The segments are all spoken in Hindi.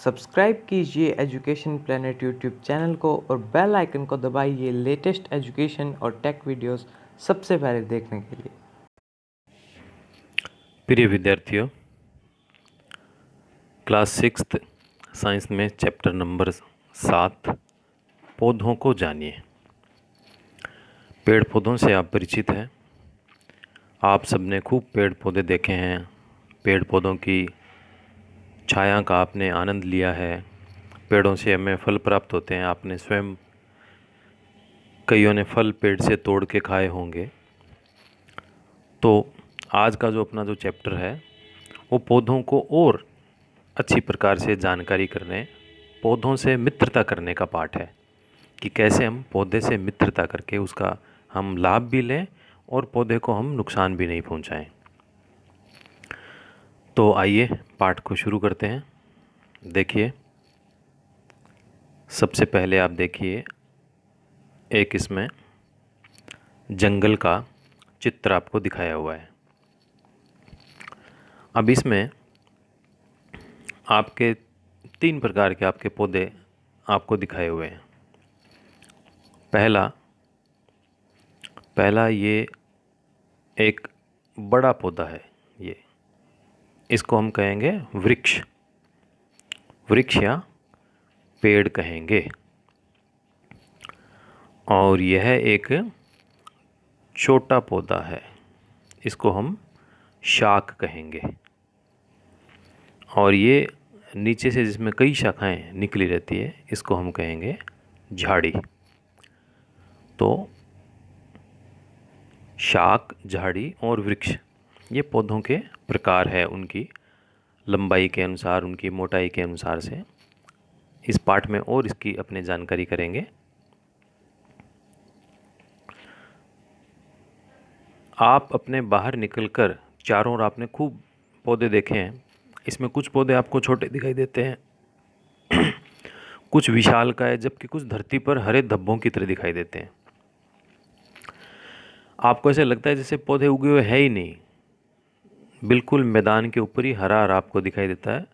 सब्सक्राइब कीजिए एजुकेशन प्लेनेट यूट्यूब चैनल को और बेल आइकन को दबाइए लेटेस्ट एजुकेशन और टेक वीडियोस सबसे पहले देखने के लिए। प्रिय विद्यार्थियों, क्लास 6 साइंस में चैप्टर नंबर 7 पौधों को जानिए। पेड़ पौधों से आप परिचित हैं। आप सबने खूब पेड़ पौधे देखे हैं। पेड़ पौधों की छाया का आपने आनंद लिया है। पेड़ों से हमें फल प्राप्त होते हैं। आपने स्वयं कईयों ने फल पेड़ से तोड़ के खाए होंगे। तो आज का जो अपना चैप्टर है वो पौधों को और अच्छी प्रकार से जानकारी करने, पौधों से मित्रता करने का पाठ है कि कैसे हम पौधे से मित्रता करके उसका हम लाभ भी लें और पौधे को हम नुकसान भी नहीं पहुंचाएं। तो आइए पाठ को शुरू करते हैं। देखिए, सबसे पहले आप देखिए, एक इसमें जंगल का चित्र आपको दिखाया हुआ है। अब इसमें आपके 3 प्रकार के आपके पौधे आपको दिखाए हुए हैं। पहला ये एक बड़ा पौधा है। ये इसको हम कहेंगे वृक्ष या पेड़ कहेंगे। और यह एक छोटा पौधा है, इसको हम शाख कहेंगे। और ये नीचे से जिसमें कई शाखाएं निकली रहती है, इसको हम कहेंगे झाड़ी। तो शाख, झाड़ी और वृक्ष ये पौधों के प्रकार है, उनकी लंबाई के अनुसार, उनकी मोटाई के अनुसार से। इस पाठ में और इसकी अपने जानकारी करेंगे। आप अपने बाहर निकलकर चारों ओर आपने खूब पौधे देखे हैं। इसमें कुछ पौधे आपको छोटे दिखाई देते हैं कुछ विशालकाय, जबकि कुछ धरती पर हरे धब्बों की तरह दिखाई देते हैं। आपको ऐसे लगता है जैसे पौधे उगे हुए है ही नहीं, बिल्कुल मैदान के ऊपर ही हरा हरा आपको दिखाई देता है।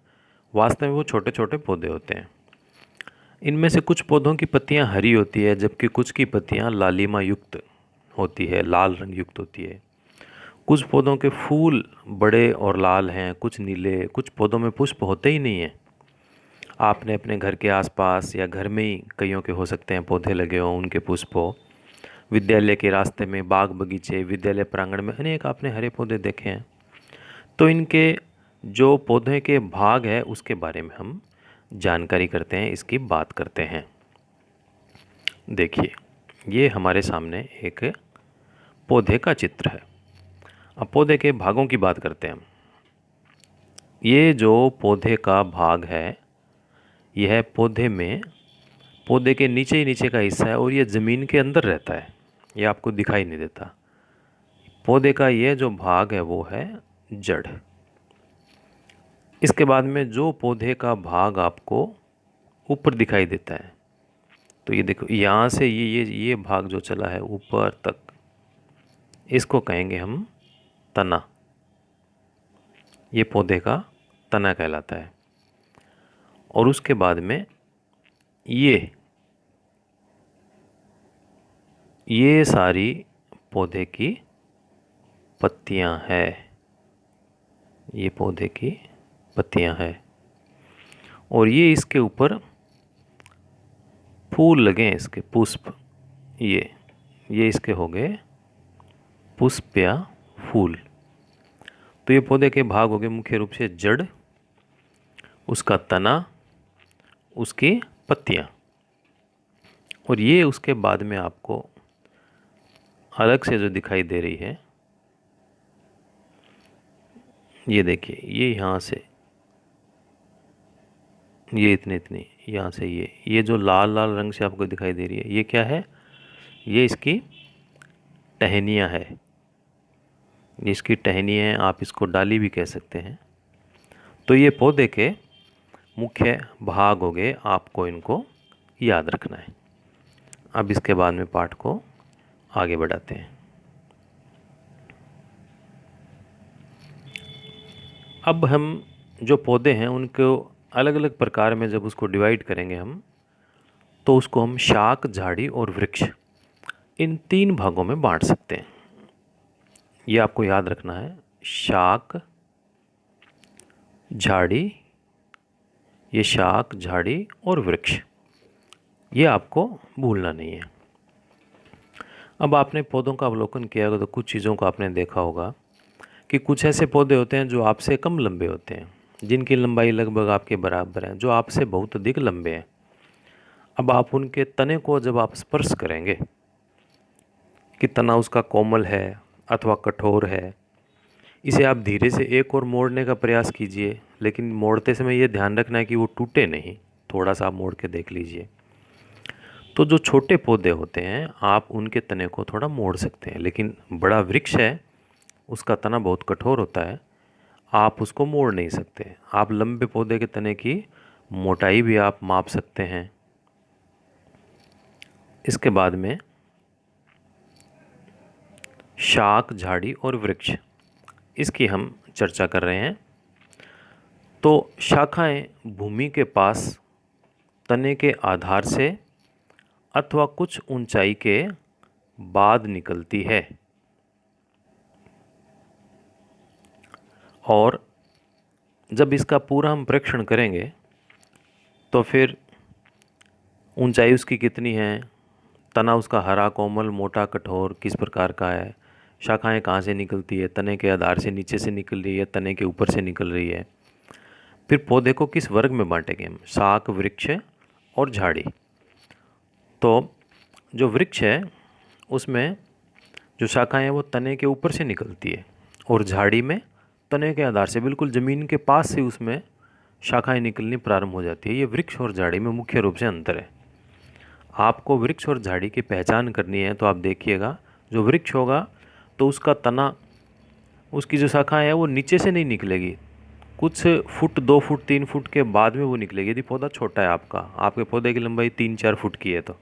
वास्तव में वो छोटे छोटे पौधे होते हैं। इनमें से कुछ पौधों की पत्तियां हरी होती है, जबकि कुछ की पत्तियां लालिमा युक्त होती है, लाल रंग युक्त होती है। कुछ पौधों के फूल बड़े और लाल हैं, कुछ नीले। कुछ पौधों में पुष्प होते ही नहीं हैं। आपने अपने घर के आसपास या घर में ही कईयों के हो सकते हैं पौधे लगे हों, उनके पुष्प हो। विद्यालय के रास्ते में, बाग बगीचे, विद्यालय प्रांगण में अनेक आपने हरे पौधे देखे हैं। तो इनके जो पौधे के भाग है उसके बारे में हम जानकारी करते हैं, इसकी बात करते हैं। देखिए, ये हमारे सामने एक पौधे का चित्र है। अब पौधे के भागों की बात करते हैं हम। ये जो पौधे का भाग है, यह पौधे के नीचे ही नीचे का हिस्सा है और ये ज़मीन के अंदर रहता है, ये आपको दिखाई नहीं देता। पौधे का ये जो भाग है वो है जड़। इसके बाद में जो पौधे का भाग आपको ऊपर दिखाई देता है, तो ये देखो, यहाँ से ये भाग जो चला है ऊपर तक, इसको कहेंगे हम तना। ये पौधे का तना कहलाता है। और उसके बाद में ये सारी पौधे की पत्तियां हैं। ये पौधे की पत्तियां हैं और ये इसके ऊपर फूल लगे हैं, इसके पुष्प। ये इसके हो गए पुष्प या फूल। तो ये पौधे के भाग हो गए मुख्य रूप से जड़, उसका तना, उसकी पत्तियां। और ये उसके बाद में आपको अलग से जो दिखाई दे रही है, ये देखिए, ये यहाँ से ये इतनी यहाँ से ये जो लाल लाल रंग से आपको दिखाई दे रही है, ये क्या है? ये इसकी टहनियाँ है। ये इसकी टहनियाँ हैं, आप इसको डाली भी कह सकते हैं। तो ये पौधे के मुख्य भाग हो गए, आपको इनको याद रखना है। अब इसके बाद में पाठ को आगे बढ़ाते हैं। अब हम जो पौधे हैं उनको अलग अलग प्रकार में जब उसको डिवाइड करेंगे हम, तो उसको हम शाक, झाड़ी और वृक्ष, इन 3 भागों में बांट सकते हैं। ये आपको याद रखना है, शाक, झाड़ी, ये शाक, झाड़ी और वृक्ष, ये आपको भूलना नहीं है। अब आपने पौधों का अवलोकन किया होगा तो कुछ चीज़ों को आपने देखा होगा कि कुछ ऐसे पौधे होते हैं जो आपसे कम लंबे होते हैं, जिनकी लंबाई लगभग आपके बराबर है, जो आपसे बहुत अधिक लंबे हैं। अब आप उनके तने को जब आप स्पर्श करेंगे कि तना उसका कोमल है अथवा कठोर है, इसे आप धीरे से एक और मोड़ने का प्रयास कीजिए, लेकिन मोड़ते समय ये ध्यान रखना है कि वो टूटे नहीं। थोड़ा सा आप मोड़ के देख लीजिए। तो जो छोटे पौधे होते हैं आप उनके तने को थोड़ा मोड़ सकते हैं, लेकिन बड़ा वृक्ष है उसका तना बहुत कठोर होता है, आप उसको मोड़ नहीं सकते। आप लंबे पौधे के तने की मोटाई भी आप माप सकते हैं। इसके बाद में शाक, झाड़ी और वृक्ष, इसकी हम चर्चा कर रहे हैं। तो शाखाएं भूमि के पास तने के आधार से अथवा कुछ ऊंचाई के बाद निकलती है, और जब इसका पूरा हम परीक्षण करेंगे तो फिर ऊंचाई उसकी कितनी है, तना उसका हरा, कोमल, मोटा, कठोर किस प्रकार का है, शाखाएं कहाँ से निकलती है, तने के आधार से नीचे से निकल रही है, तने के ऊपर से निकल रही है। फिर पौधे को किस वर्ग में बांटेंगे हम, शाक, वृक्ष और झाड़ी। तो जो वृक्ष है उसमें जो शाखाएं हैं वो तने के ऊपर से निकलती है, और झाड़ी में तने के आधार से बिल्कुल ज़मीन के पास से उसमें शाखाएं निकलनी प्रारंभ हो जाती है। ये वृक्ष और झाड़ी में मुख्य रूप से अंतर है। आपको वृक्ष और झाड़ी की पहचान करनी है तो आप देखिएगा, जो वृक्ष होगा तो उसका तना, उसकी जो शाखाएं है वो नीचे से नहीं निकलेगी, कुछ फुट, 2 फुट, 3 फुट के बाद में वो निकलेगी, यदि पौधा छोटा है आपका, आपके पौधे की लंबाई 3-4 फुट की है तो।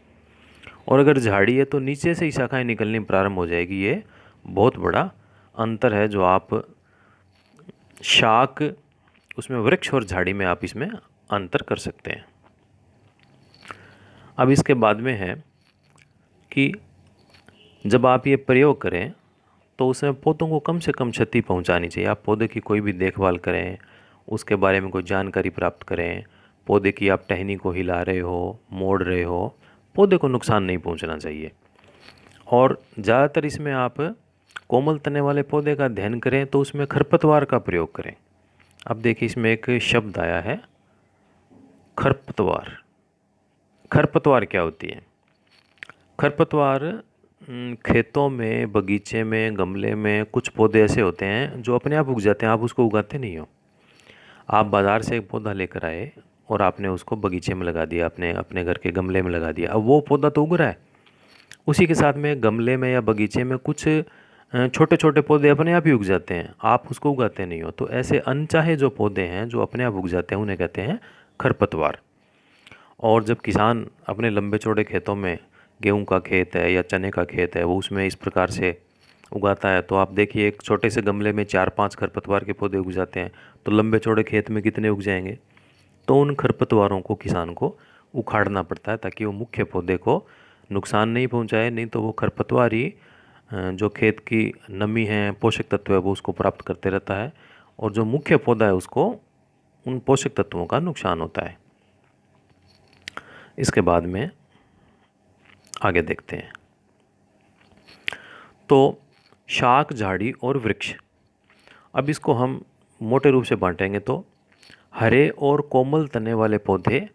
और अगर झाड़ी है तो नीचे से ही शाखाएं निकलनी प्रारंभ हो जाएगी। ये बहुत बड़ा अंतर है जो आप शाक, उसमें वृक्ष और झाड़ी में आप इसमें अंतर कर सकते हैं। अब इसके बाद में है कि जब आप ये प्रयोग करें तो उसमें पौधों को कम से कम क्षति पहुंचानी चाहिए। आप पौधे की कोई भी देखभाल करें, उसके बारे में कोई जानकारी प्राप्त करें, पौधे की आप टहनी को हिला रहे हो, मोड़ रहे हो, पौधे को नुकसान नहीं पहुंचना चाहिए। और ज़्यादातर इसमें आप कोमल तने वाले पौधे का अध्ययन करें तो उसमें खरपतवार का प्रयोग करें। अब देखिए इसमें एक शब्द आया है, खरपतवार। खरपतवार क्या होती है? खरपतवार खेतों में, बगीचे में, गमले में कुछ पौधे ऐसे होते हैं जो अपने आप उग जाते हैं, आप उसको उगाते नहीं हो। आप बाज़ार से एक पौधा लेकर आए और आपने उसको बगीचे में लगा दिया, अपने अपने घर के गमले में लगा दिया। अब वो पौधा तो उग रहा है, उसी के साथ में गमले में या बगीचे में कुछ छोटे छोटे पौधे अपने आप ही उग जाते हैं, आप उसको उगाते नहीं हो। तो ऐसे अनचाहे जो पौधे हैं जो अपने आप उग जाते हैं उन्हें कहते हैं खरपतवार। और जब किसान अपने लंबे चौड़े खेतों में, गेहूं का खेत है या चने का खेत है, वो उसमें इस प्रकार से उगाता है, तो आप देखिए एक छोटे से गमले में 4-5 खरपतवार के पौधे उग जाते हैं, तो लंबे चौड़े खेत में कितने उग जाएंगे। तो उन खरपतवारों को किसान को उखाड़ना पड़ता है ताकि वो मुख्य पौधे को नुकसान नहीं पहुंचाए, नहीं तो वो खरपतवार ही जो खेत की नमी है, पोषक तत्व है, वो उसको प्राप्त करते रहता है, और जो मुख्य पौधा है उसको उन पोषक तत्वों का नुकसान होता है। इसके बाद में आगे देखते हैं। तो शाक, झाड़ी और वृक्ष, अब इसको हम मोटे रूप से बांटेंगे तो हरे और कोमल तने वाले पौधे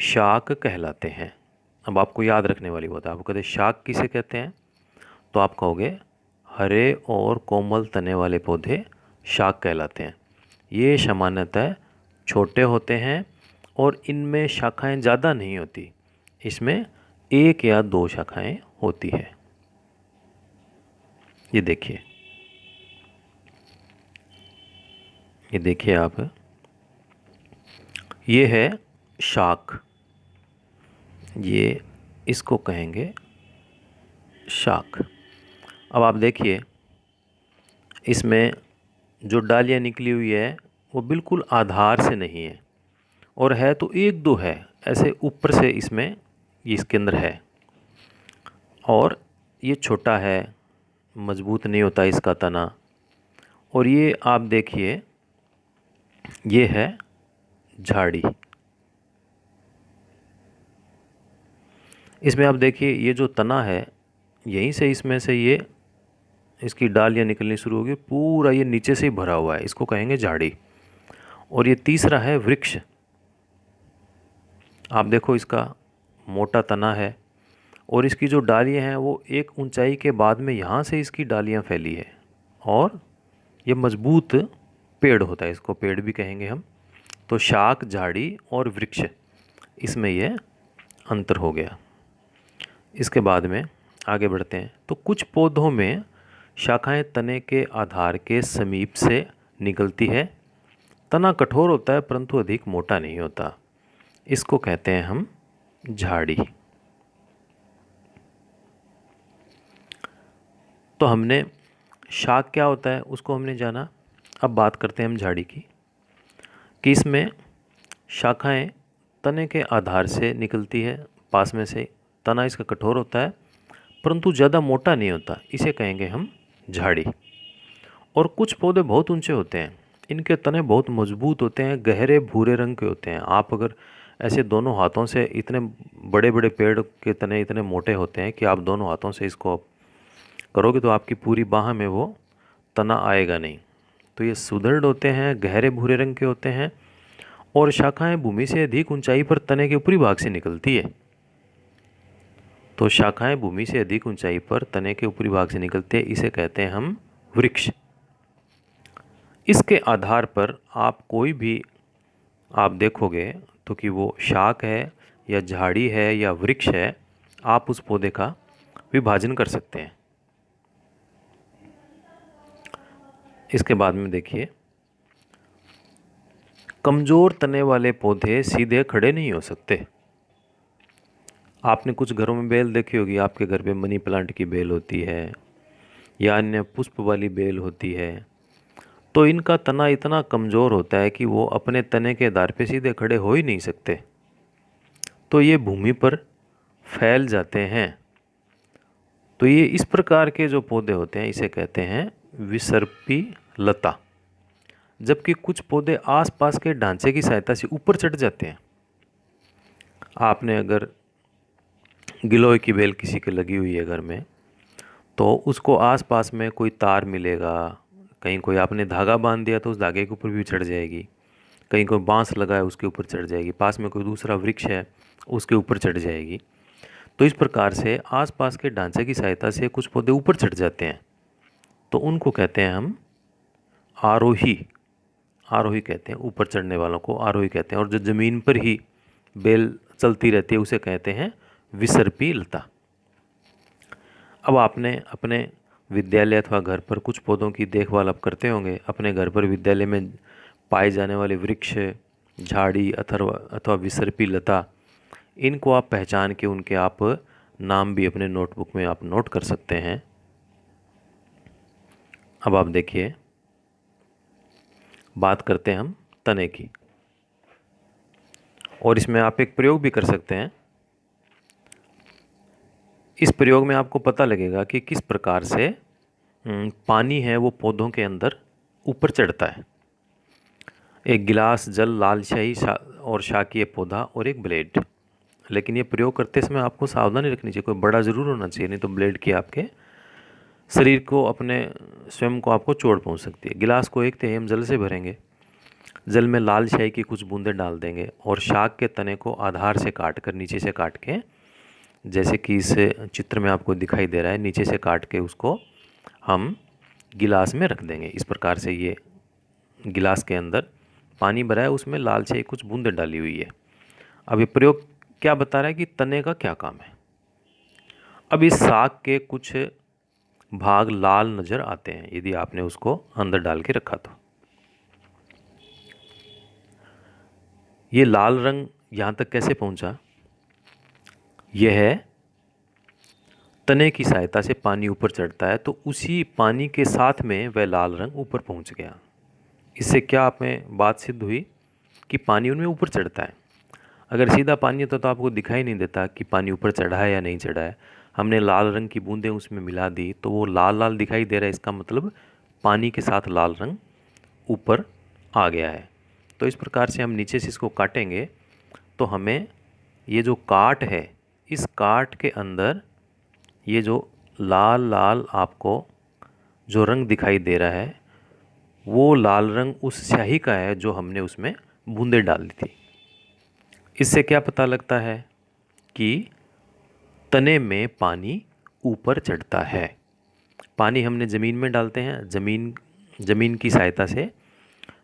शाक कहलाते हैं। अब आपको याद रखने वाली बात है, आपको कहते हैं शाक किसे कहते हैं, तो आप कहोगे हरे और कोमल तने वाले पौधे शाक कहलाते हैं। ये सामान्यतः छोटे होते हैं और इनमें शाखाएं ज़्यादा नहीं होती, इसमें 1 या 2 शाखाएं होती है। ये देखिए, ये देखिए आप, ये है शाक, ये इसको कहेंगे शाक। अब आप देखिए इसमें जो डालियाँ निकली हुई है वो बिल्कुल आधार से नहीं है, और है तो एक दो है, ऐसे ऊपर से इसमें ये इसके अंदर है। और ये छोटा है, मजबूत नहीं होता इसका तना। और ये आप देखिए, ये है झाड़ी। इसमें आप देखिए ये जो तना है, यहीं से इसमें से ये इसकी डालियाँ निकलनी शुरू होगी, पूरा ये नीचे से ही भरा हुआ है, इसको कहेंगे झाड़ी। और ये तीसरा है वृक्ष। आप देखो इसका मोटा तना है और इसकी जो डालियाँ हैं वो एक ऊंचाई के बाद में यहाँ से इसकी डालियाँ फैली है और ये मजबूत पेड़ होता है, इसको पेड़ भी कहेंगे हम। तो शाख, झाड़ी और वृक्ष, इसमें यह अंतर हो गया। इसके बाद में आगे बढ़ते हैं। तो कुछ पौधों में शाखाएं तने के आधार के समीप से निकलती है। तना कठोर होता है परंतु अधिक मोटा नहीं होता, इसको कहते हैं हम झाड़ी। तो हमने शाख क्या होता है उसको हमने जाना। अब बात करते हैं हम झाड़ी की, कि इसमें शाखाएं तने के आधार से निकलती है, पास में से। तना इसका कठोर होता है परंतु ज़्यादा मोटा नहीं होता, इसे कहेंगे हम झाड़ी। और कुछ पौधे बहुत ऊंचे होते हैं, इनके तने बहुत मजबूत होते हैं, गहरे भूरे रंग के होते हैं। आप अगर ऐसे दोनों हाथों से, इतने बड़े बड़े पेड़ के तने इतने मोटे होते हैं कि आप दोनों हाथों से इसको करोगे तो आपकी पूरी बाह में वो तना आएगा नहीं। तो ये सुदृढ़ होते हैं, गहरे भूरे रंग के होते हैं और शाखाएं भूमि से अधिक ऊंचाई पर तने के ऊपरी भाग से निकलती है। तो शाखाएं भूमि से अधिक ऊंचाई पर तने के ऊपरी भाग से निकलते हैं, इसे कहते हैं हम वृक्ष। इसके आधार पर आप कोई भी आप देखोगे तो कि वो शाख है या झाड़ी है या वृक्ष है, आप उस पौधे का विभाजन कर सकते हैं। इसके बाद में देखिए, कमज़ोर तने वाले पौधे सीधे खड़े नहीं हो सकते। आपने कुछ घरों में बेल देखी होगी, आपके घर पे मनी प्लांट की बेल होती है या अन्य पुष्प वाली बेल होती है। तो इनका तना इतना कमज़ोर होता है कि वो अपने तने के आधार पे सीधे खड़े हो ही नहीं सकते, तो ये भूमि पर फैल जाते हैं। तो ये इस प्रकार के जो पौधे होते हैं इसे कहते हैं विसर्पी लता। जबकि कुछ पौधे आसपास के ढांचे की सहायता से ऊपर चढ़ जाते हैं। आपने अगर गिलोय की बेल किसी के लगी हुई है घर में, तो उसको आसपास में कोई तार मिलेगा, कहीं कोई आपने धागा बांध दिया तो उस धागे के ऊपर भी चढ़ जाएगी, कहीं कोई बांस लगा है उसके ऊपर चढ़ जाएगी, पास में कोई दूसरा वृक्ष है उसके ऊपर चढ़ जाएगी। तो इस प्रकार से आसपास के ढांचे की सहायता से कुछ पौधे ऊपर चढ़ जाते हैं, तो उनको कहते हैं हम आरोही। आरोही कहते हैं, ऊपर चढ़ने वालों को आरोही कहते हैं। और जो ज़मीन पर ही बेल चलती रहती है उसे कहते हैं विसर्पी लता। अब आपने अपने विद्यालय अथवा घर पर कुछ पौधों की देखभाल आप करते होंगे। अपने घर पर विद्यालय में पाए जाने वाले वृक्ष, झाड़ी अथवा विसर्पी लता, इनको आप पहचान के उनके आप नाम भी अपने नोटबुक में आप नोट कर सकते हैं। अब आप देखिए, बात करते हैं हम तने की, और इसमें आप एक प्रयोग भी कर सकते हैं। इस प्रयोग में आपको पता लगेगा कि किस प्रकार से पानी है वो पौधों के अंदर ऊपर चढ़ता है। एक गिलास जल, लाल शाही और शाकीय पौधा और एक ब्लेड। लेकिन ये प्रयोग करते समय आपको सावधानी रखनी चाहिए, कोई बड़ा ज़रूर होना चाहिए, नहीं तो ब्लेड की आपके शरीर को, अपने स्वयं को आपको चोट पहुंच सकती है। गिलास को 1/3 हम जल से भरेंगे, जल में लाल शाही की कुछ बूंदें डाल देंगे और शाक के तने को आधार से काट कर, नीचे से काट के, जैसे कि इस चित्र में आपको दिखाई दे रहा है, नीचे से काट के उसको हम गिलास में रख देंगे। इस प्रकार से ये गिलास के अंदर पानी भरा है, उसमें लाल शाही कुछ बूंदें डाली हुई है। अब ये प्रयोग क्या बता रहा है कि तने का क्या काम है। अब इस साग के कुछ भाग लाल नज़र आते हैं यदि आपने उसको अंदर डाल के रखा तो। ये लाल रंग यहाँ तक कैसे पहुँचा? यह है तने की सहायता से पानी ऊपर चढ़ता है, तो उसी पानी के साथ में वह लाल रंग ऊपर पहुँच गया। इससे क्या आप में बात सिद्ध हुई कि पानी उनमें ऊपर चढ़ता है। अगर सीधा पानी होता तो आपको दिखाई नहीं देता कि पानी ऊपर चढ़ा है या नहीं चढ़ा है। हमने लाल रंग की बूंदें उसमें मिला दी तो वो लाल लाल दिखाई दे रहा है, इसका मतलब पानी के साथ लाल रंग ऊपर आ गया है। तो इस प्रकार से हम नीचे से इसको काटेंगे तो हमें ये जो काट है, इस काट के अंदर ये जो लाल लाल आपको जो रंग दिखाई दे रहा है वो लाल रंग उस स्याही का है जो हमने उसमें बूंदें डाल दी थी। इससे क्या पता लगता है कि तने में पानी ऊपर चढ़ता है। पानी हमने ज़मीन में डालते हैं, ज़मीन की सहायता से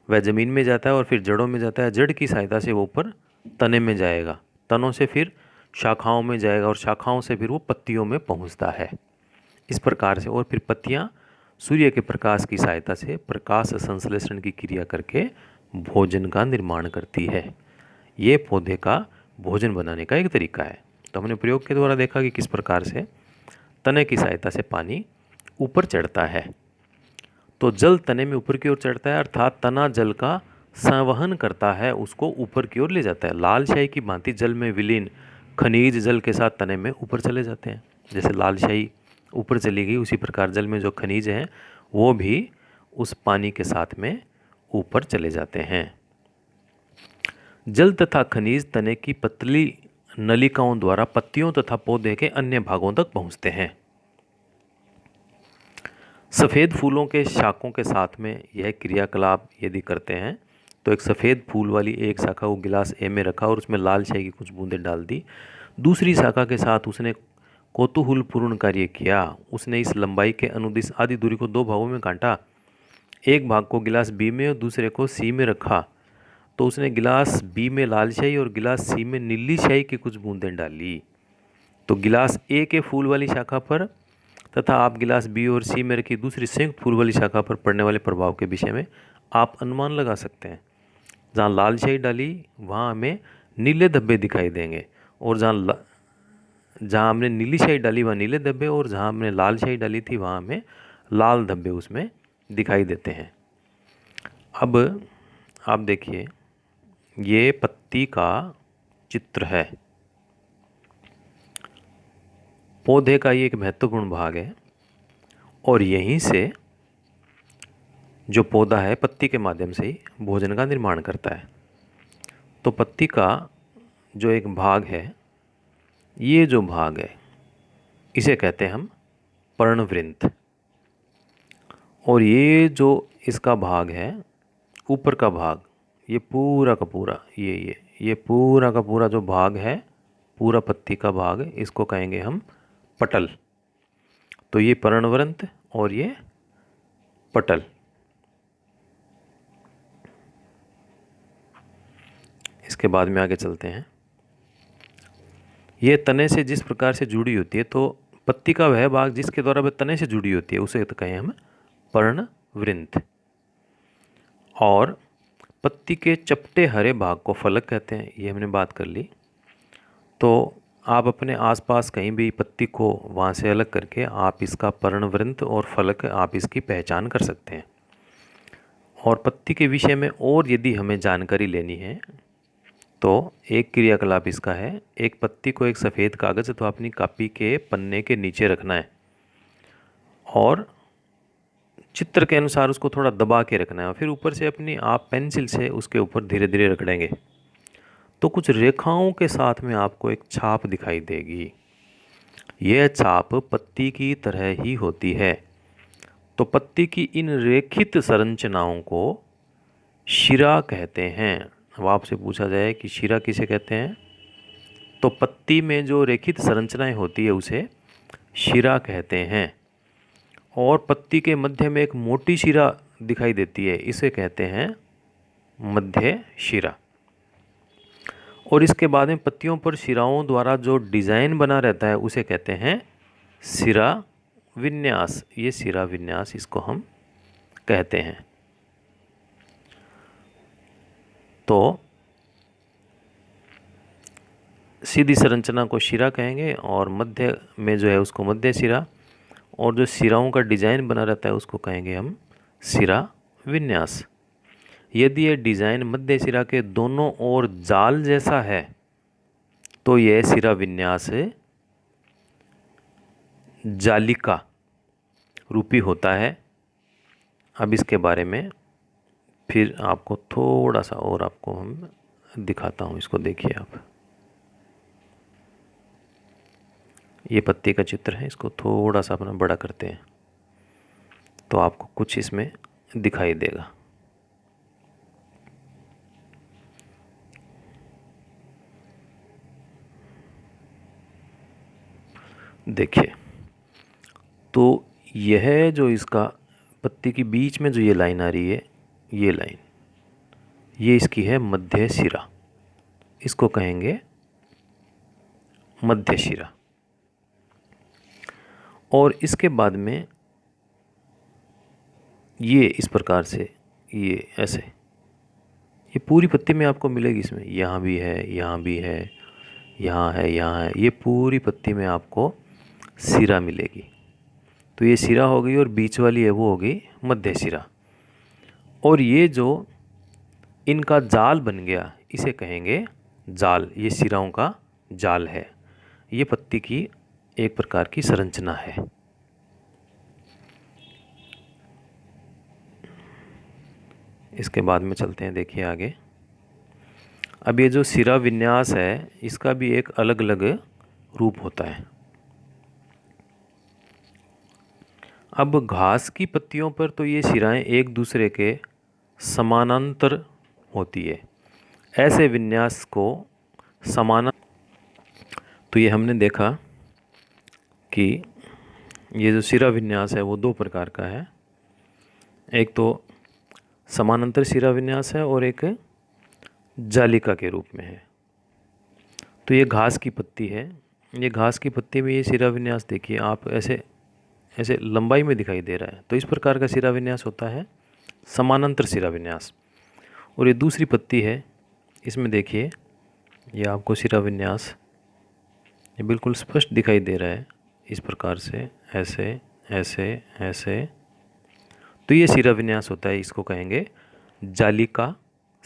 वह ज़मीन में जाता है और फिर जड़ों में जाता है, जड़ की सहायता से वो ऊपर तने में जाएगा, तनों से फिर शाखाओं में जाएगा और शाखाओं से फिर वो पत्तियों में पहुंचता है। इस प्रकार से और फिर पत्तियां सूर्य के प्रकाश की सहायता से प्रकाश संश्लेषण की क्रिया करके भोजन का निर्माण करती है। ये पौधे का भोजन बनाने का एक तरीका है। तो हमने प्रयोग के द्वारा देखा कि किस प्रकार से तने की सहायता से पानी ऊपर चढ़ता है। तो जल तने में ऊपर की ओर चढ़ता है, अर्थात तना जल का संवहन करता है, उसको ऊपर की ओर ले जाता है। लाल शाही की भांति जल में विलीन खनिज जल के साथ तने में ऊपर चले जाते हैं। जैसे लाल शाही ऊपर चली गई, उसी प्रकार जल में जो खनिज हैं वो भी उस पानी के साथ में ऊपर चले जाते हैं। जल तथा खनिज तने की पतली नलिकाओं द्वारा पत्तियों तथा पौधे के अन्य भागों तक पहुंचते हैं। सफ़ेद फूलों के शाखों के साथ में यह क्रियाकलाप यदि करते हैं तो एक सफ़ेद फूल वाली एक शाखा को गिलास ए में रखा और उसमें लाल शाही की कुछ बूंदें डाल दी। दूसरी शाखा के साथ उसने कौतूहलपूर्ण कार्य किया। उसने इस लंबाई के अनुदिश आधी दूरी को दो भागों में काटा। एक भाग को गिलास बी में और दूसरे को सी में रखा। तो उसने गिलास बी में लाल शाही और गिलास सी में नीली शाही की कुछ बूंदें डाली। तो गिलास ए के फूल वाली शाखा पर तथा आप गिलास बी और सी में रखी दूसरी संयुक्त फूल वाली शाखा पर पड़ने वाले प्रभाव के विषय में आप अनुमान लगा सकते हैं। जहाँ लाल शाही डाली वहाँ हमें नीले धब्बे दिखाई देंगे और जहाँ हमने नीली शाही डाली वहाँ नीले धब्बे और जहाँ हमने लाल शाही डाली थी वहाँ हमें लाल धब्बे उसमें दिखाई देते हैं। अब आप देखिए, ये पत्ती का चित्र है। पौधे का ये एक महत्वपूर्ण भाग है और यहीं से जो पौधा है पत्ती के माध्यम से ही भोजन का निर्माण करता है। तो पत्ती का जो एक भाग है, ये जो भाग है इसे कहते हैं हम पर्णवृंत। और ये जो इसका भाग है, ऊपर का भाग, ये पूरा का पूरा ये पूरा का पूरा जो भाग है, पूरा पत्ती का भाग, इसको कहेंगे हम पटल। तो ये पर्णवृंत और ये पटल। इसके बाद में आगे चलते हैं। ये तने से जिस प्रकार से जुड़ी होती है, तो पत्ती का वह भाग जिसके द्वारा वह तने से जुड़ी होती है उसे तो कहें हम पर्णवृंत। और पत्ती के चपटे हरे भाग को फलक कहते हैं, ये हमने बात कर ली। तो आप अपने आसपास कहीं भी पत्ती को वहाँ से अलग करके आप इसका पर्णवृंत और फलक आप इसकी पहचान कर सकते हैं। और पत्ती के विषय में और यदि हमें जानकारी लेनी है तो एक क्रियाकलाप इसका है, एक पत्ती को एक सफ़ेद कागज़ अथवा अपनी कॉपी के पन्ने के नीचे रखना है और चित्र के अनुसार उसको थोड़ा दबा के रखना है और फिर ऊपर से अपनी आप पेंसिल से उसके ऊपर धीरे धीरे रगड़ेंगे तो कुछ रेखाओं के साथ में आपको एक छाप दिखाई देगी। यह छाप पत्ती की तरह ही होती है। तो पत्ती की इन रेखित संरचनाओं को शिरा कहते हैं। अब आपसे पूछा जाए कि शिरा किसे कहते हैं, तो पत्ती में जो रेखित संरचनाएं होती है उसे शिरा कहते हैं। और पत्ती के मध्य में एक मोटी शिरा दिखाई देती है, इसे कहते हैं मध्य शिरा। और इसके बाद में पत्तियों पर शिराओं द्वारा जो डिज़ाइन बना रहता है उसे कहते हैं शिरा विन्यास। ये शिरा विन्यास इसको हम कहते हैं। तो सीधी संरचना को शिरा कहेंगे और मध्य में जो है उसको मध्य शिरा, और जो शिराओं का डिज़ाइन बना रहता है उसको कहेंगे हम शिरा विन्यास। यदि यह डिज़ाइन मध्य सिरा के दोनों ओर जाल जैसा है तो यह सिरा विन्यास जालिका रूपी होता है। अब इसके बारे में फिर आपको थोड़ा सा और आपको हम दिखाता हूँ, इसको देखिए आप। ये पत्ती का चित्र है, इसको थोड़ा सा अपना बड़ा करते हैं तो आपको कुछ इसमें दिखाई देगा। देखिए, तो यह जो इसका पत्ती के बीच में जो ये लाइन आ रही है, ये लाइन, ये इसकी है मध्य शिरा, इसको कहेंगे मध्य शिरा। और इसके बाद में ये इस प्रकार से, ये ऐसे, ये पूरी पत्ती में आपको मिलेगी। इसमें यहाँ भी है, यहाँ भी है, यहाँ है, यहाँ है, ये पूरी पत्ती में आपको सिरा मिलेगी। तो ये सिरा हो गई और बीच वाली है वो हो गई मध्य सिरा। और ये जो इनका जाल बन गया इसे कहेंगे जाल, ये सिराओं का जाल है। ये पत्ती की एक प्रकार की संरचना है। इसके बाद में चलते हैं, देखिए आगे। अब ये जो सिरा विन्यास है इसका भी एक अलग अलग रूप होता है। अब घास की पत्तियों पर तो ये सिराएं एक दूसरे के समानांतर होती है। ऐसे विन्यास को तो ये हमने देखा कि ये जो सिरा विन्यास है वो दो प्रकार का है। एक तो समानांतर सिरा विन्यास है और एक जालिका के रूप में है। तो ये घास की पत्ती है, ये घास की पत्ती में ये सिरा विन्यास देखिए आप, ऐसे ऐसे लंबाई में दिखाई दे रहा है। तो इस प्रकार का सिरा विन्यास होता है समानांतर सिरा विन्यास। और ये दूसरी पत्ती है, इसमें देखिए ये आपको सिरा विन्यास ये बिल्कुल स्पष्ट दिखाई दे रहा है, इस प्रकार से, ऐसे ऐसे ऐसे। तो ये सिरा विन्यास होता है, इसको कहेंगे जालिका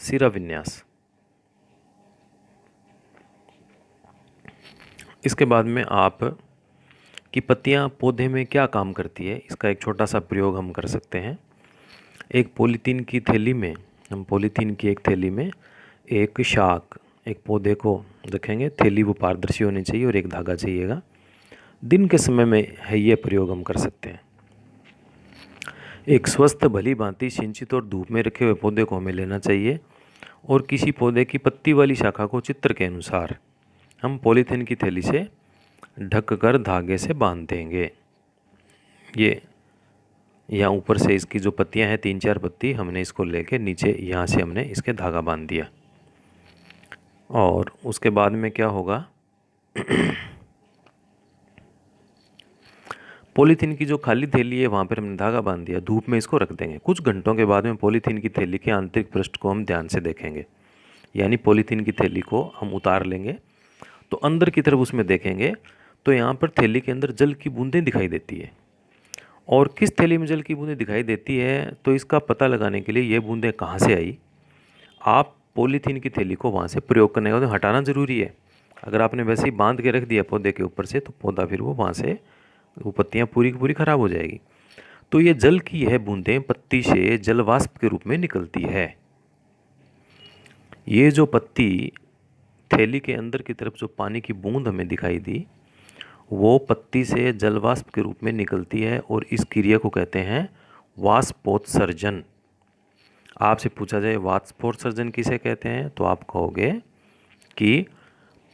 सिरा विन्यास। इसके बाद में आप कि पत्तियां पौधे में क्या काम करती है, इसका एक छोटा सा प्रयोग हम कर सकते हैं। एक पॉलीथीन की थैली में, हम पॉलीथीन की एक थैली में एक शाख, एक पौधे को रखेंगे। थैली वो पारदर्शी होनी चाहिए और एक धागा चाहिएगा। दिन के समय में है ये प्रयोग हम कर सकते हैं। एक स्वस्थ भली भांति सिंचित और धूप में रखे हुए पौधे को हमें लेना चाहिए और किसी पौधे की पत्ती वाली शाखा को चित्र के अनुसार हम पॉलीथीन की थैली से ढककर धागे से बांध देंगे। ये यहाँ ऊपर से इसकी जो पत्तियां हैं, 3-4 पत्ती, हमने इसको लेके नीचे यहाँ से हमने इसके धागा बांध दिया। और उसके बाद में क्या होगा, पॉलीथीन की जो खाली थैली है वहाँ पर हमने धागा बांध दिया, धूप में इसको रख देंगे। कुछ घंटों के बाद में पॉलीथीन की थैली के आंतरिक पृष्ठ को हम ध्यान से देखेंगे। यानी पॉलीथीन की थैली को हम उतार लेंगे तो अंदर की तरफ उसमें देखेंगे तो यहाँ पर थैली के अंदर जल की बूंदें दिखाई देती है। और किस थैली में जल की बूंदें दिखाई देती है तो इसका पता लगाने के लिए ये बूंदें कहाँ से आई, आप पॉलीथीन की थैली को वहाँ से प्रयोग करने का, तो हटाना ज़रूरी है। अगर आपने वैसे ही बांध के रख दिया पौधे के ऊपर से तो पौधा फिर वो वहाँ से, वो पत्तियाँ पूरी की पूरी ख़राब हो जाएगी। तो ये जल की यह बूंदें पत्ती से जल वाष्प के रूप में निकलती है। ये जो पत्ती थैली के अंदर की तरफ जो पानी की बूंद हमें दिखाई दी वो पत्ती से जल वाष्प के रूप में निकलती है और इस क्रिया को कहते हैं वाष्पोत्सर्जन। आपसे पूछा जाए वाष्पोत्सर्जन किसे कहते हैं तो आप कहोगे कि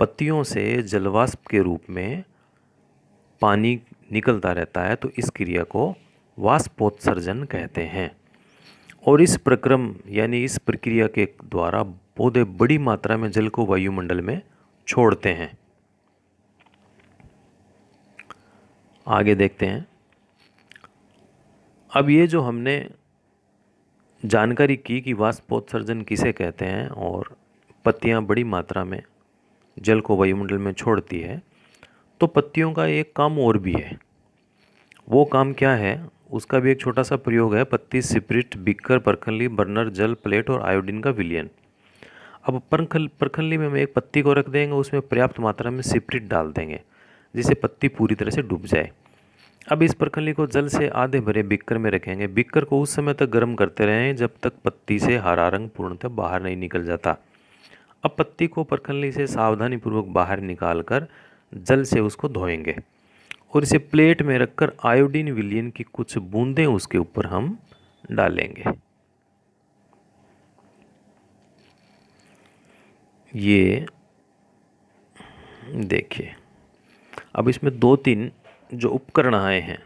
पत्तियों से जलवाष्प के रूप में पानी निकलता रहता है, तो इस क्रिया को वाष्पोत्सर्जन कहते हैं। और इस प्रक्रम यानी इस प्रक्रिया के द्वारा पौधे बड़ी मात्रा में जल को वायुमंडल में छोड़ते हैं। आगे देखते हैं। अब ये जो हमने जानकारी की कि वाष्पोत्सर्जन किसे कहते हैं और पत्तियां बड़ी मात्रा में जल को वायुमंडल में छोड़ती है, तो पत्तियों का एक काम और भी है। वो काम क्या है उसका भी एक छोटा सा प्रयोग है। पत्ती, स्पिरिट, बीकर, परखनली, बर्नर, जल, प्लेट और आयोडीन का विलयन। अब परखनली में हम एक पत्ती को रख देंगे, उसमें पर्याप्त मात्रा में स्पिरिट डाल देंगे जिससे पत्ती पूरी तरह से डूब जाए। अब इस परखनली को जल से आधे भरे बीकर में रखेंगे। बीकर को उस समय तक गर्म करते रहें जब तक पत्ती से हरा रंग पूर्णतः बाहर नहीं निकल जाता। अब पत्ती को परखनली से सावधानीपूर्वक बाहर निकालकर जल से उसको धोएंगे और इसे प्लेट में रखकर आयोडीन विलयन की कुछ बूंदें उसके ऊपर हम डालेंगे। ये देखिए, अब इसमें 2-3 जो उपकरण आए हैं,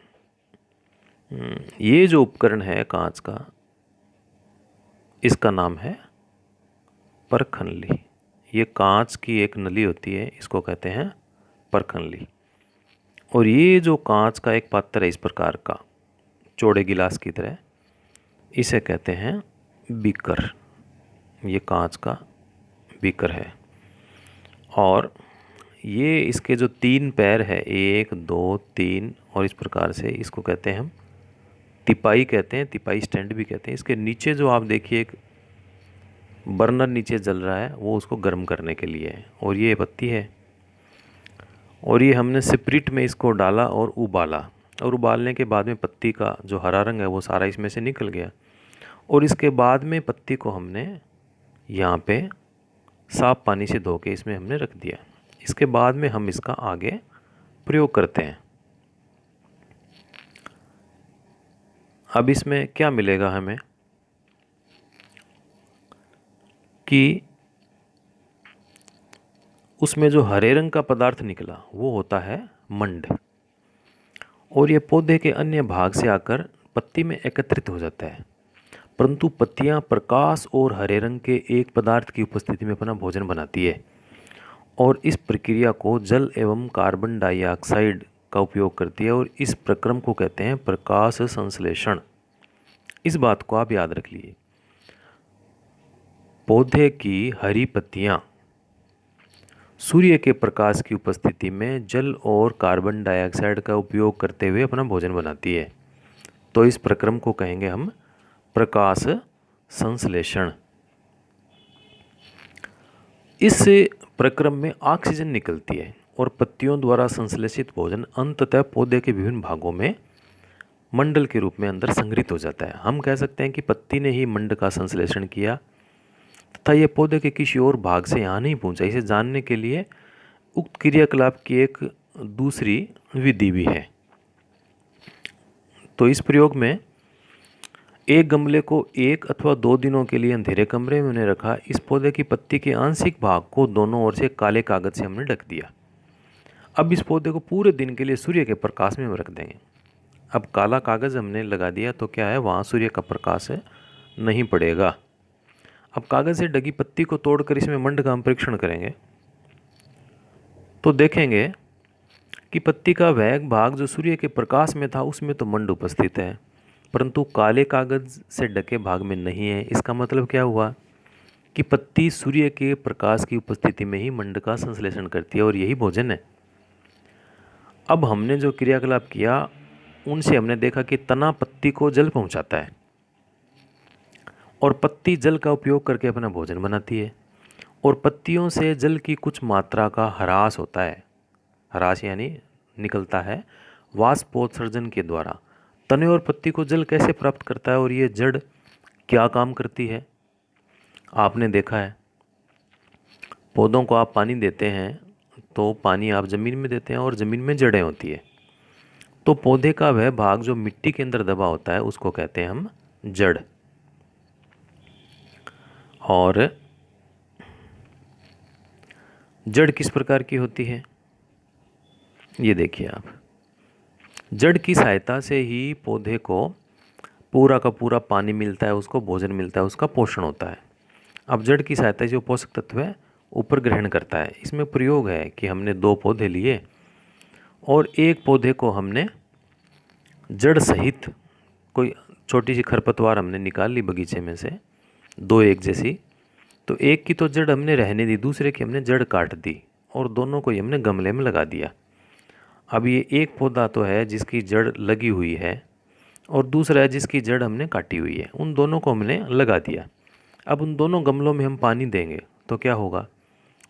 ये जो उपकरण है कांच का, इसका नाम है परखनली। ये कांच की एक नली होती है, इसको कहते हैं परखनली। और ये जो कांच का एक पात्र है इस प्रकार का, चौड़े गिलास की तरह, इसे कहते हैं बीकर। ये कांच का बीकर है। और ये इसके जो 3 पैर है, 1, 2, 3, और इस प्रकार से, इसको कहते हैं हम तिपाई कहते हैं, तिपाई स्टैंड भी कहते हैं। इसके नीचे जो आप देखिए एक बर्नर नीचे जल रहा है, वो उसको गर्म करने के लिए है। और ये पत्ती है, और ये हमने स्पिरिट में इसको डाला और उबाला, और उबालने के बाद में पत्ती का जो हरा रंग है वो सारा इसमें से निकल गया। और इसके बाद में पत्ती को हमने यहाँ पे साफ पानी से धो के इसमें हमने रख दिया। इसके बाद में हम इसका आगे प्रयोग करते हैं। अब इसमें क्या मिलेगा हमें कि उसमें जो हरे रंग का पदार्थ निकला वो होता है मंड, और ये पौधे के अन्य भाग से आकर पत्ती में एकत्रित हो जाता है। परंतु पत्तियां प्रकाश और हरे रंग के एक पदार्थ की उपस्थिति में अपना भोजन बनाती है, और इस प्रक्रिया को जल एवं कार्बन डाइऑक्साइड का उपयोग करती है, और इस प्रक्रम को कहते हैं प्रकाश संश्लेषण। इस बात को आप याद रख लीजिए। पौधे की हरी पत्तियां सूर्य के प्रकाश की उपस्थिति में जल और कार्बन डाइऑक्साइड का उपयोग करते हुए अपना भोजन बनाती है। तो इस प्रक्रम को कहेंगे हम प्रकाश संश्लेषण। इस प्रक्रम में ऑक्सीजन निकलती है और पत्तियों द्वारा संश्लेषित भोजन अंततः पौधे के विभिन्न भागों में मंडल के रूप में अंदर संग्रहित हो जाता है। हम कह सकते हैं कि पत्ती ने ही मंड का संश्लेषण किया तथा यह पौधे के किसी और भाग से यहाँ नहीं पहुँचा। इसे जानने के लिए उक्त क्रियाकलाप की एक दूसरी विधि भी है। तो इस प्रयोग में एक गमले को 1 अथवा 2 दिनों के लिए अंधेरे कमरे में हमने रखा। इस पौधे की पत्ती के आंशिक भाग को दोनों ओर से काले कागज से हमने ढक दिया। अब इस पौधे को पूरे दिन के लिए सूर्य के प्रकाश में हम रख देंगे। अब काला कागज़ हमने लगा दिया तो क्या है, वहाँ सूर्य का प्रकाश नहीं पड़ेगा। अब कागज़ से ढकी पत्ती को तोड़कर इसमें मंड का हम परीक्षण करेंगे तो देखेंगे कि पत्ती का वह भाग जो सूर्य के प्रकाश में था उसमें तो मंड उपस्थित है, परंतु काले कागज़ से ढके भाग में नहीं है। इसका मतलब क्या हुआ कि पत्ती सूर्य के प्रकाश की उपस्थिति में ही मंड का संश्लेषण करती है और यही भोजन है। अब हमने जो क्रियाकलाप किया उनसे हमने देखा कि तना पत्ती को जल पहुंचाता है और पत्ती जल का उपयोग करके अपना भोजन बनाती है, और पत्तियों से जल की कुछ मात्रा का ह्रास होता है। ह्रास यानी निकलता है वाष्पोत्सर्जन के द्वारा। तने और पत्ती को जल कैसे प्राप्त करता है और ये जड़ क्या काम करती है, आपने देखा है। पौधों को आप पानी देते हैं तो पानी आप ज़मीन में देते हैं और ज़मीन में जड़ें होती है। तो पौधे का वह भाग जो मिट्टी के अंदर दबा होता है उसको कहते हैं हम जड़। और जड़ किस प्रकार की होती है ये देखिए आप। जड़ की सहायता से ही पौधे को पूरा का पूरा पानी मिलता है, उसको भोजन मिलता है, उसका पोषण होता है। अब जड़ की सहायता से जो पोषक तत्व है ऊपर ग्रहण करता है। इसमें प्रयोग है कि हमने 2 पौधे लिए और एक पौधे को हमने जड़ सहित, कोई छोटी सी खरपतवार हमने निकाल ली बगीचे में से 2 एक जैसी, तो एक की तो जड़ हमने रहने दी, दूसरे की हमने जड़ काट दी और दोनों को ही हमने गमले में लगा दिया। अब ये एक पौधा तो है जिसकी जड़ लगी हुई है और दूसरा है जिसकी जड़ हमने काटी हुई है। उन दोनों को हमने लगा दिया। अब उन दोनों गमलों में हम पानी देंगे तो क्या होगा,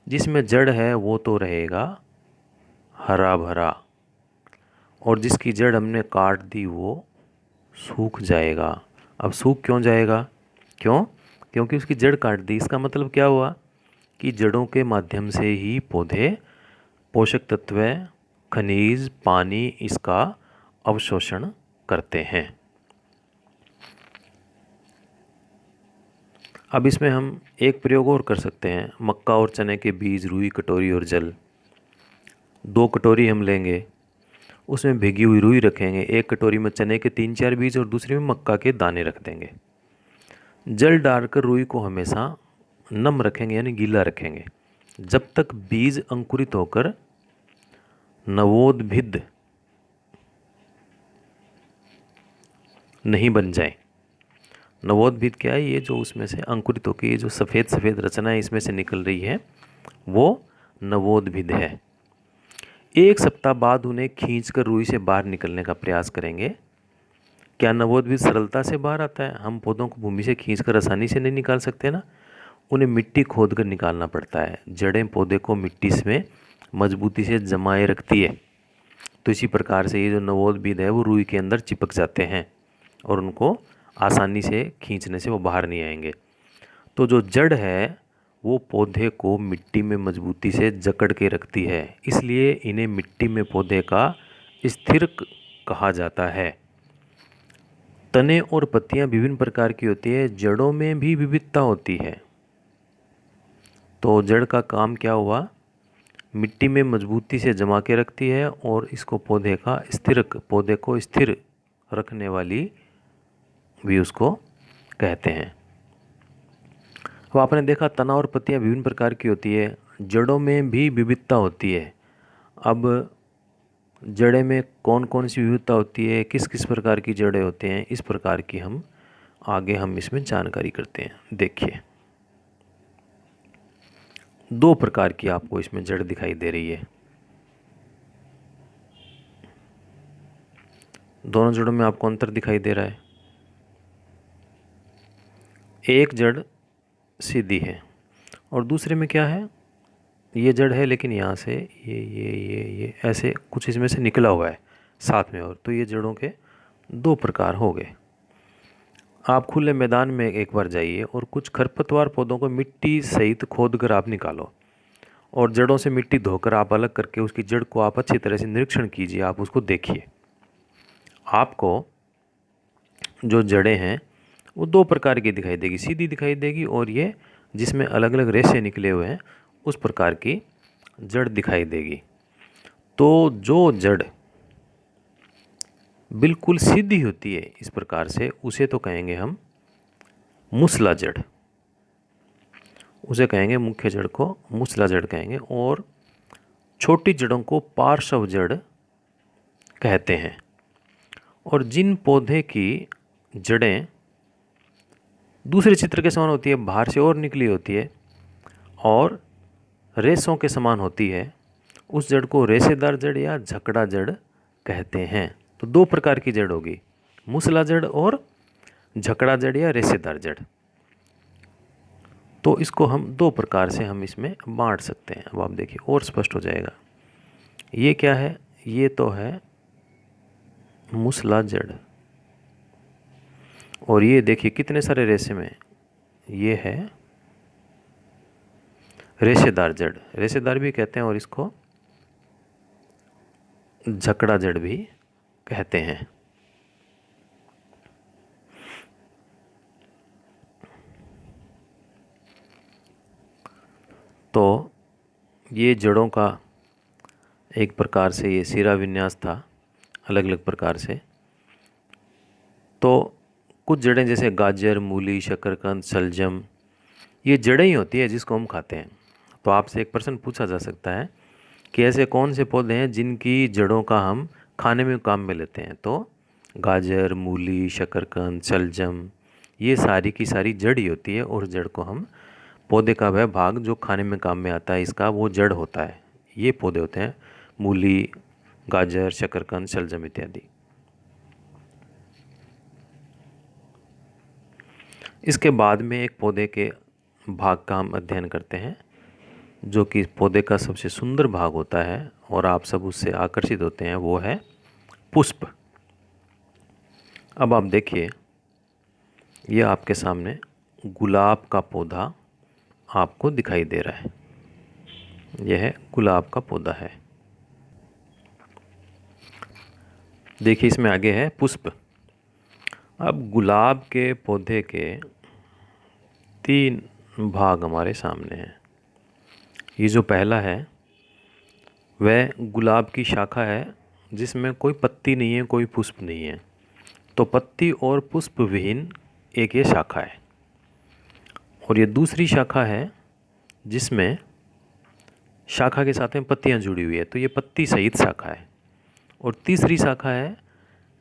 जिसमें जड़ है वो तो रहेगा हरा भरा, और जिसकी जड़ हमने काट दी वो सूख जाएगा। अब सूख क्यों जाएगा, क्यों, क्योंकि उसकी जड़ काट दी। इसका मतलब क्या हुआ कि जड़ों के माध्यम से ही पौधे पोषक तत्व, खनिज, पानी इसका अवशोषण करते हैं। अब इसमें हम एक प्रयोग और कर सकते हैं। मक्का और चने के बीज, रुई, कटोरी और जल। 2 कटोरी हम लेंगे, उसमें भिगी हुई रुई रखेंगे। एक कटोरी में चने के 3-4 बीज और दूसरी में मक्का के दाने रख देंगे। जल डालकर रुई को हमेशा नम रखेंगे, यानी गीला रखेंगे, जब तक बीज अंकुरित होकर नवोद्भिद नहीं बन जाए। नवोद्भिद क्या है, ये जो उसमें से अंकुरित होकर ये जो सफ़ेद सफ़ेद रचनाएं इसमें से निकल रही है वो नवोद्भिद है। 1 सप्ताह बाद उन्हें खींचकर रुई से बाहर निकलने का प्रयास करेंगे। क्या नवोद्भिद सरलता से बाहर आता है? हम पौधों को भूमि से खींचकर आसानी से नहीं निकाल सकते ना, उन्हें मिट्टी खोद कर निकालना पड़ता है। जड़ें पौधे को मिट्टी में मजबूती से जमाए रखती है। तो इसी प्रकार से ये जो नवोद्भिद है वो रुई के अंदर चिपक जाते हैं और उनको आसानी से खींचने से वो बाहर नहीं आएंगे। तो जो जड़ है वो पौधे को मिट्टी में मजबूती से जकड़ के रखती है, इसलिए इन्हें मिट्टी में पौधे का स्थिरक कहा जाता है। तने और पत्तियां विभिन्न प्रकार की होती है, जड़ों में भी विविधता होती है। तो जड़ का काम क्या हुआ, मिट्टी में मजबूती से जमा के रखती है और इसको पौधे का स्थिरक, पौधे को स्थिर रखने वाली भी उसको कहते हैं। अब आपने देखा तना और पत्तियां विभिन्न प्रकार की होती है, जड़ों में भी विविधता होती है। अब जड़ें में कौन कौन सी विविधता होती है, किस किस प्रकार की जड़ें होते हैं, इस प्रकार की हम इसमें जानकारी करते हैं। देखिए 2 प्रकार की आपको इसमें जड़ दिखाई दे रही है। दोनों जड़ों में आपको अंतर दिखाई दे रहा है। एक जड़ सीधी है और दूसरे में क्या है, ये जड़ है लेकिन यहाँ से ये ऐसे कुछ इसमें से निकला हुआ है साथ में, और तो ये जड़ों के 2 प्रकार हो गए। आप खुले मैदान में एक बार जाइए और कुछ खरपतवार पौधों को मिट्टी सहित खोद कर आप निकालो और जड़ों से मिट्टी धोकर आप अलग करके उसकी जड़ को आप अच्छी तरह से निरीक्षण कीजिए। आप उसको देखिए, आपको जो जड़ें हैं वो 2 प्रकार की दिखाई देगी, सीधी दिखाई देगी और ये जिसमें अलग अलग रेशे निकले हुए हैं उस प्रकार की जड़ दिखाई देगी। तो जो जड़ बिल्कुल सीधी होती है इस प्रकार से, उसे तो कहेंगे हम मूसला जड़, उसे कहेंगे, मुख्य जड़ को मूसला जड़ कहेंगे, और छोटी जड़ों को पार्श्व जड़ कहते हैं। और जिन पौधे की जड़ें दूसरे चित्र के समान होती है, बाहर से और निकली होती है और रेशों के समान होती है, उस जड़ को रेशेदार जड़ या झकड़ा जड़ कहते हैं। तो 2 प्रकार की जड़ होगी, मूसला जड़ और झकड़ा जड़ या रेशेदार जड़। तो इसको हम 2 प्रकार से हम इसमें बांट सकते हैं। अब आप देखिए और स्पष्ट हो जाएगा। ये क्या है, ये तो है मूसला जड़, और ये देखिए कितने सारे रेशे में, ये है रेशेदार जड़, रेशेदार भी कहते हैं और इसको झकड़ा जड़ भी कहते हैं। तो ये जड़ों का एक प्रकार से ये सिरा विन्यास था, अलग अलग प्रकार से। तो कुछ जड़ें जैसे गाजर, मूली, शकरकंद, शलजम, ये जड़ें ही होती है जिसको हम खाते हैं। तो आपसे एक प्रश्न पूछा जा सकता है कि ऐसे कौन से पौधे हैं जिनकी जड़ों का हम खाने में काम में लेते हैं। तो गाजर, मूली, शकरकंद, शलजम, ये सारी की सारी जड़ ही होती है, और जड़ को हम पौधे का वह भाग जो खाने में काम में आता है इसका वो जड़ होता है। ये पौधे होते हैं मूली, गाजर, शकरकंद, शलजम इत्यादि। इसके बाद में एक पौधे के भाग का हम अध्ययन करते हैं, जो कि पौधे का सबसे सुंदर भाग होता है और आप सब उससे आकर्षित होते हैं, वो है पुष्प। अब आप देखिए, ये आपके सामने गुलाब का पौधा आपको दिखाई दे रहा है। यह गुलाब का पौधा है। देखिए, इसमें आगे है पुष्प। अब गुलाब के पौधे के 3 भाग हमारे सामने हैं। ये जो पहला है वह गुलाब की शाखा है, जिसमें कोई पत्ती नहीं है, कोई पुष्प नहीं है। तो पत्ती और पुष्प विहीन एक ये शाखा है। और ये दूसरी शाखा है जिसमें शाखा के साथ में पत्तियां जुड़ी हुई है, तो ये पत्ती सहित शाखा है। और तीसरी शाखा है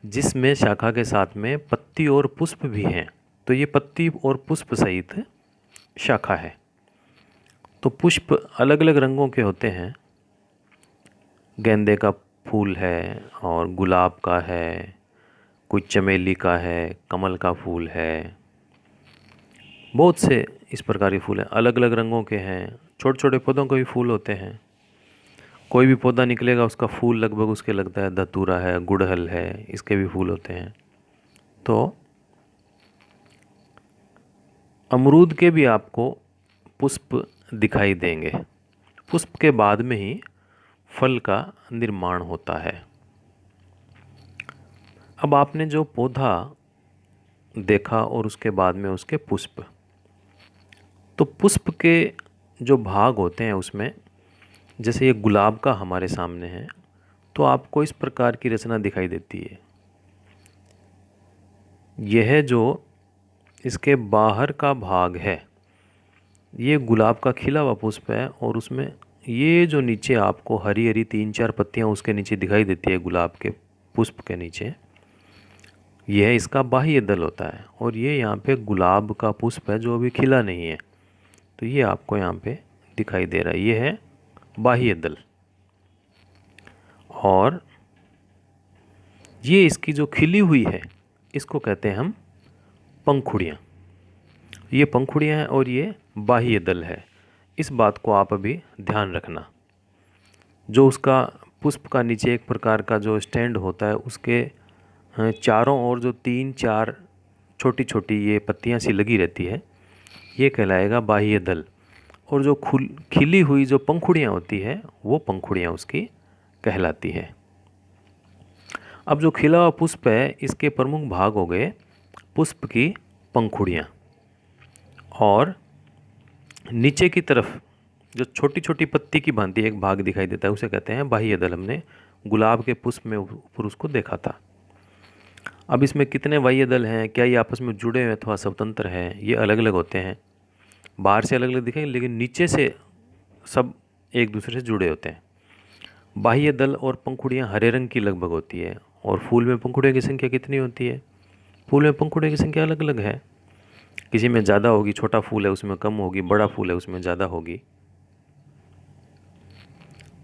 जिसमें शाखा के साथ में पत्ती और पुष्प भी हैं, तो ये पत्ती और पुष्प सहित शाखा है। तो पुष्प अलग अलग रंगों के होते हैं। गेंदे का फूल है और गुलाब का है, कोई चमेली का है, कमल का फूल है, बहुत से इस प्रकार के फूल हैं, अलग अलग रंगों के हैं। छोटे छोटे पौधों के भी फूल होते हैं। कोई भी पौधा निकलेगा उसका फूल लगभग उसके लगता है धतूरा है, गुड़हल है, इसके भी फूल होते हैं। तो अमरूद के भी आपको पुष्प दिखाई देंगे। पुष्प के बाद में ही फल का निर्माण होता है। अब आपने जो पौधा देखा और उसके बाद में उसके पुष्प, तो पुष्प के जो भाग होते हैं उसमें, जैसे ये गुलाब का हमारे सामने है, तो आपको इस प्रकार की रचना दिखाई देती है। यह जो इसके बाहर का भाग है, ये गुलाब का खिला हुआ पुष्प है, और उसमें ये जो नीचे आपको हरी हरी 3-4 पत्तियां उसके नीचे दिखाई देती है, गुलाब के पुष्प के नीचे, यह इसका बाह्य दल होता है। और ये यहाँ पे गुलाब का पुष्प है जो अभी खिला नहीं है, तो ये आपको यहाँ पे दिखाई दे रहा है, ये है बाह्य दल। और ये इसकी जो खिली हुई है, इसको कहते हैं हम पंखुड़ियाँ। ये पंखुड़ियाँ हैं और ये बाह्य दल है। इस बात को आप अभी ध्यान रखना। जो उसका पुष्प का नीचे एक प्रकार का जो स्टैंड होता है, उसके चारों ओर जो 3-4 छोटी छोटी ये पत्तियां सी लगी रहती है, ये कहलाएगा बाह्य दल। और जो खिली हुई जो पंखुड़ियाँ होती है, वो पंखुड़ियाँ उसकी कहलाती है। अब जो खिला हुआ पुष्प है, इसके प्रमुख भाग हो गए पुष्प की पंखुड़ियाँ, और नीचे की तरफ जो छोटी छोटी पत्ती की भांति एक भाग दिखाई देता है, उसे कहते हैं बाह्य दल। हमने गुलाब के पुष्प में ऊपर उसको देखा था। अब इसमें कितने बाह्य दल हैं, क्या ये आपस में जुड़े हुए अथवा स्वतंत्र हैं, ये अलग अलग होते हैं। बाहर से अलग अलग दिखेंगे, लेकिन नीचे से सब एक दूसरे से जुड़े होते हैं। बाह्य दल और पंखुड़ियाँ हरे रंग की लगभग होती है। और फूल में पंखुड़ियों की संख्या कितनी होती है? फूल में पंखुड़ियों की संख्या अलग अलग है। किसी में ज़्यादा होगी, छोटा फूल है उसमें कम होगी, बड़ा फूल है उसमें ज़्यादा होगी।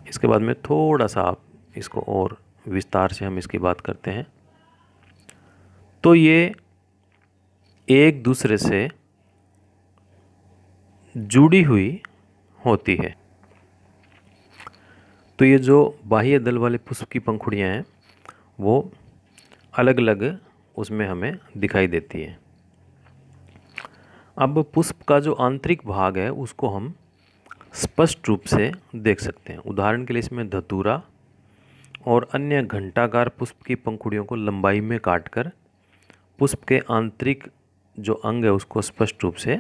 इसके बाद में थोड़ा सा आप इसको और विस्तार से हम इसकी बात करते हैं। तो ये एक दूसरे से जुड़ी हुई होती है। तो ये जो बाह्य दल वाले पुष्प की पंखुड़ियाँ हैं, वो अलग अलग उसमें हमें दिखाई देती हैं। अब पुष्प का जो आंतरिक भाग है, उसको हम स्पष्ट रूप से देख सकते हैं। उदाहरण के लिए इसमें धतूरा और अन्य घंटाकार पुष्प की पंखुड़ियों को लंबाई में काटकर पुष्प के आंतरिक जो अंग है उसको स्पष्ट रूप से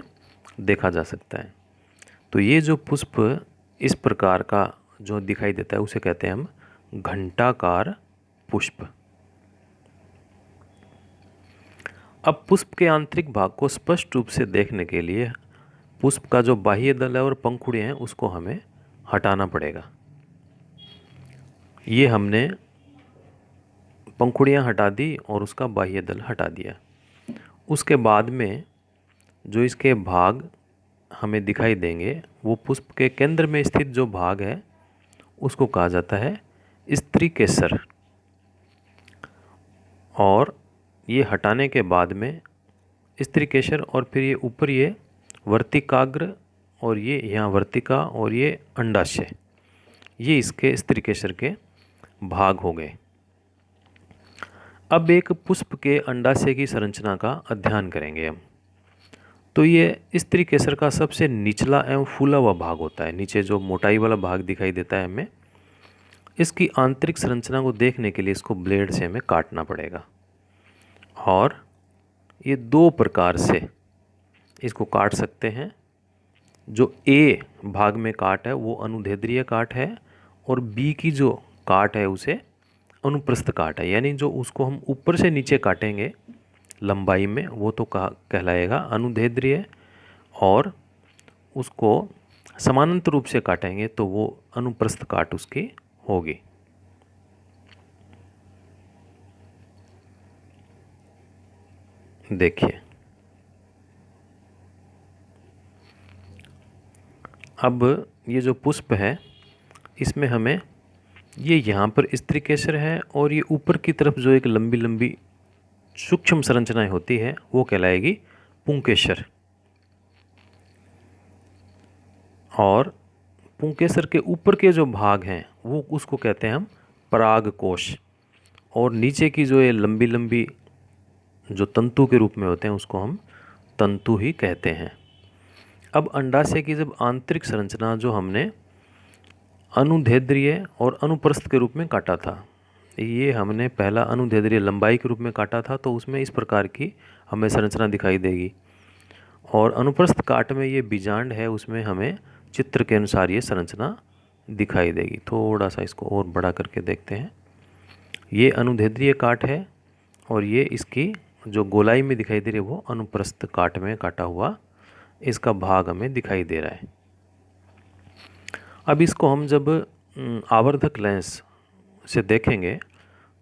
देखा जा सकता है। तो ये जो पुष्प इस प्रकार का जो दिखाई देता है, उसे कहते हैं हम घंटाकार पुष्प। अब पुष्प के आंतरिक भाग को स्पष्ट रूप से देखने के लिए पुष्प का जो बाह्य दल है और पंखुड़ियाँ हैं, उसको हमें हटाना पड़ेगा। ये हमने पंखुड़ियाँ हटा दी और उसका बाह्य दल हटा दिया। उसके बाद में जो इसके भाग हमें दिखाई देंगे, वो पुष्प के केंद्र में स्थित जो भाग है उसको कहा जाता है स्त्री केसर। और ये हटाने के बाद में स्त्रीकेसर और फिर ये ऊपर ये वर्तिकाग्र और ये यहाँ वर्तिका और ये अंडाशय, ये इसके स्त्रीकेसर के भाग हो गए। अब एक पुष्प के अंडाशय की संरचना का अध्ययन करेंगे हम। तो ये स्त्रीकेसर का सबसे निचला एवं फूला हुआ भाग होता है, नीचे जो मोटाई वाला भाग दिखाई देता है हमें। इसकी आंतरिक संरचना को देखने के लिए इसको ब्लेड से हमें काटना पड़ेगा और ये दो प्रकार से इसको काट सकते हैं। जो ए भाग में काट है वो अनुदैर्ध्य काट है और बी की जो काट है उसे अनुप्रस्थ काट है, यानी जो उसको हम ऊपर से नीचे काटेंगे लंबाई में वो तो कहलाएगा अनुदैर्ध्य, और उसको समानांतर रूप से काटेंगे तो वो अनुप्रस्थ काट उसकी होगी। देखिए अब ये जो पुष्प है इसमें हमें ये यहाँ पर स्त्रीकेसर है और ये ऊपर की तरफ जो एक लंबी लंबी सूक्ष्म संरचनाएं होती है वो कहलाएगी पुंकेसर। और पुंकेसर के ऊपर के जो भाग हैं वो उसको कहते हैं हम परागकोश, और नीचे की जो ये लंबी लंबी जो तंतु के रूप में होते हैं उसको हम तंतु ही कहते हैं। अब अंडाशय की जब आंतरिक संरचना जो हमने अनुदैर्ध्य और अनुप्रस्थ के रूप में काटा था, ये हमने पहला अनुदैर्ध्य लंबाई के रूप में काटा था, तो उसमें इस प्रकार की हमें संरचना दिखाई देगी। और अनुप्रस्थ काट में ये बीजांड है, उसमें हमें चित्र के अनुसार ये संरचना दिखाई देगी। थोड़ा सा इसको और बड़ा करके देखते हैं। ये अनुदैर्ध्य काट है और ये इसकी जो गोलाई में दिखाई दे रही है वो अनुप्रस्थ काट में काटा हुआ इसका भाग हमें दिखाई दे रहा है। अब इसको हम जब आवर्धक लेंस से देखेंगे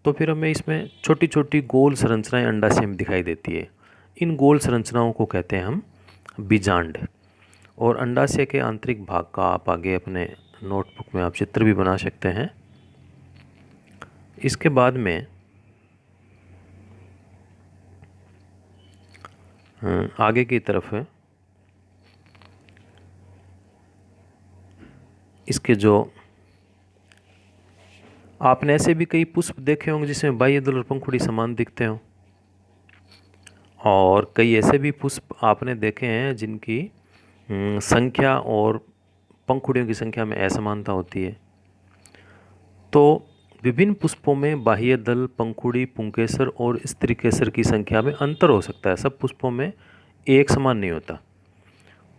तो फिर हमें इसमें छोटी छोटी गोल संरचनाएं अंडाशय में दिखाई देती है। इन गोल संरचनाओं को कहते हैं हम बीजांड। और अंडाशय के आंतरिक भाग का आप आगे अपने नोटबुक में आप चित्र भी बना सकते हैं। इसके बाद में आगे की तरफ है इसके जो आपने ऐसे भी कई पुष्प देखे होंगे जिसमें बाह्य दल और पंखुड़ी समान दिखते हों, और कई ऐसे भी पुष्प आपने देखे हैं जिनकी संख्या और पंखुड़ियों की संख्या में असमानता होती है। तो विभिन्न पुष्पों में बाह्य दल, पंखुड़ी, पुंकेसर और स्त्रीकेसर की संख्या में अंतर हो सकता है। सब पुष्पों में एक समान नहीं होता।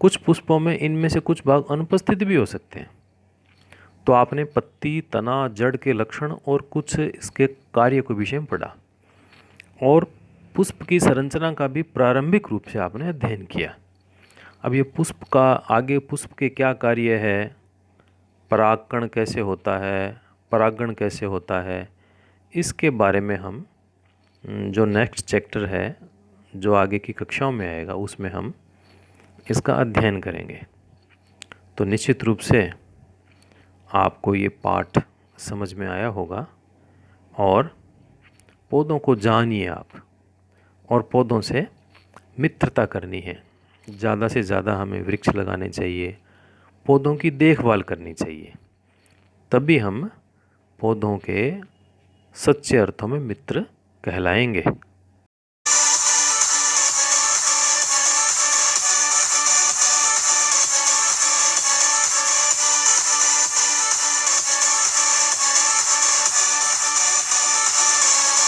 कुछ पुष्पों में इनमें से कुछ भाग अनुपस्थित भी हो सकते हैं। तो आपने पत्ती, तना, जड़ के लक्षण और कुछ इसके कार्य के विषय में पढ़ा, और पुष्प की संरचना का भी प्रारंभिक रूप से आपने अध्ययन किया। अब ये पुष्प का आगे पुष्प के क्या कार्य है, परागकण कैसे होता है, परागण कैसे होता है, इसके बारे में हम जो नेक्स्ट चैप्टर है जो आगे की कक्षाओं में आएगा उसमें हम इसका अध्ययन करेंगे। तो निश्चित रूप से आपको ये पाठ समझ में आया होगा, और पौधों को जानिए आप, और पौधों से मित्रता करनी है। ज़्यादा से ज़्यादा हमें वृक्ष लगाने चाहिए, पौधों की देखभाल करनी चाहिए, तभी हम पौधों के सच्चे अर्थों में मित्र कहलाएंगे।